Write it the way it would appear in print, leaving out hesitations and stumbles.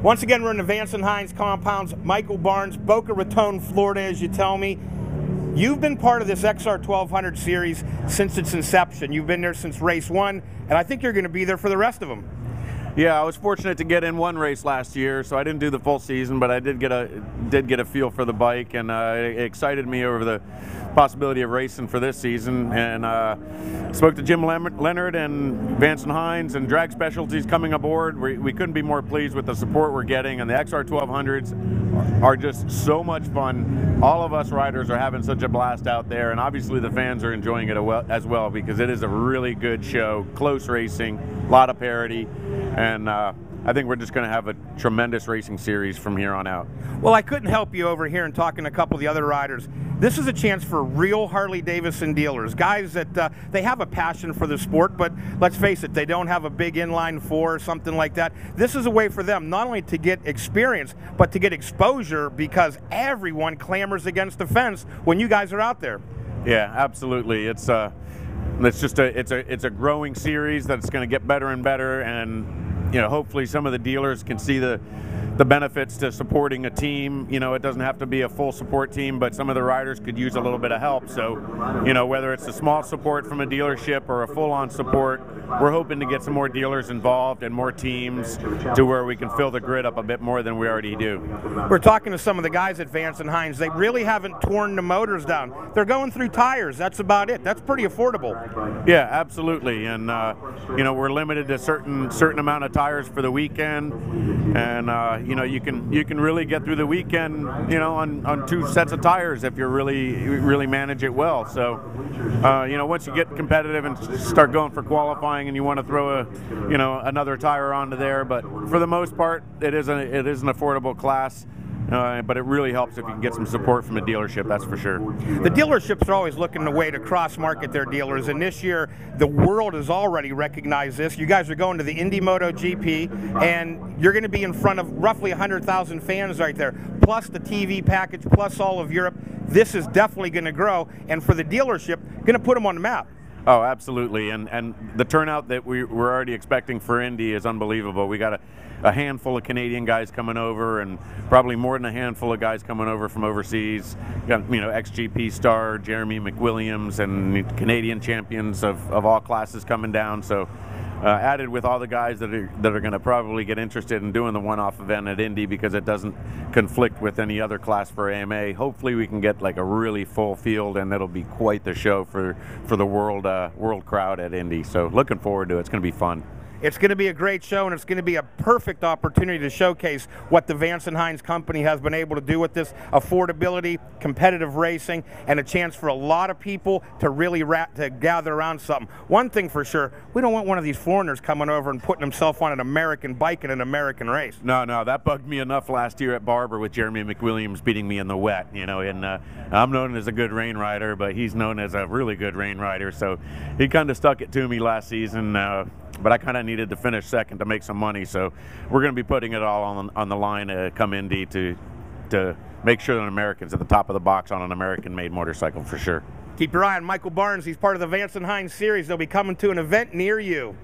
Once again, we're in the Vance and Hines compounds. Michael Barnes, Boca Raton, Florida, as you tell me. You've been part of this XR 1200 series since its inception. You've been there since race 1, and I think you're going to be there for the rest of them. Yeah, I was fortunate to get in one race last year, so I didn't do the full season, but I did get a feel for the bike, and it excited me over the possibility of racing for this season. And spoke to Jim Leonard and Vance and Hines and Drag Specialties coming aboard. We couldn't be more pleased with the support we're getting, and the XR 1200s are just so much fun. All of us riders are having such a blast out there, and obviously the fans are enjoying it as well, because it is a really good show, close racing, a lot of parity. And I think we're just going to have a tremendous racing series from here on out. Well, I couldn't help you over here and talking to a couple of the other riders. This is a chance for real Harley-Davidson dealers, guys that they have a passion for the sport, but let's face it, they don't have a big inline 4 or something like that. This is a way for them not only to get experience, but to get exposure, because everyone clamors against the fence when you guys are out there. Yeah, absolutely. It's a growing series that's going to get better and better, and hopefully some of the dealers can see the benefits to supporting a team. It doesn't have to be a full support team, but some of the riders could use a little bit of help. So, whether it's a small support from a dealership or a full-on support, we're hoping to get some more dealers involved and more teams to where we can fill the grid up a bit more than we already do. We're talking to some of the guys at Vance and Hines. They really haven't torn the motors down. They're going through tires. That's about it. That's pretty affordable. Yeah, absolutely. And we're limited to certain amount of tires for the weekend, and you can really get through the weekend on 2 sets of tires if you really manage it well. So once you get competitive and start going for qualifying, and you want to throw another tire onto there, but for the most part it is an affordable class. But it really helps if you can get some support from a dealership, that's for sure. The dealerships are always looking the way to cross-market their dealers, and this year the world has already recognized this. You guys are going to the Indy MotoGP, and you're going to be in front of roughly 100,000 fans right there, plus the TV package, plus all of Europe. This is definitely going to grow, and for the dealership, going to put them on the map. Oh, absolutely, and the turnout that we're already expecting for Indy is unbelievable. We got a handful of Canadian guys coming over, and probably more than a handful of guys coming over from overseas. Got ex-GP star Jeremy McWilliams and Canadian champions of all classes coming down. So added with all the guys that are going to probably get interested in doing the one-off event at Indy, because it doesn't conflict with any other class for AMA. Hopefully we can get like a really full field, and it'll be quite the show for the world crowd at Indy. So looking forward to it. It's going to be fun. It's going to be a great show, and it's going to be a perfect opportunity to showcase what the Vance and Hines company has been able to do with this affordability, competitive racing, and a chance for a lot of people to really gather around something. One thing for sure, we don't want one of these foreigners coming over and putting himself on an American bike in an American race. No, that bugged me enough last year at Barber with Jeremy McWilliams beating me in the wet. And I'm known as a good rain rider, but he's known as a really good rain rider, so he kind of stuck it to me last season. But I kind of needed to finish second to make some money, so we're going to be putting it all on the line come Indy to make sure that Americans at the top of the box on an American-made motorcycle for sure. Keep your eye on Michael Barnes. He's part of the Vance and Hines series. They'll be coming to an event near you.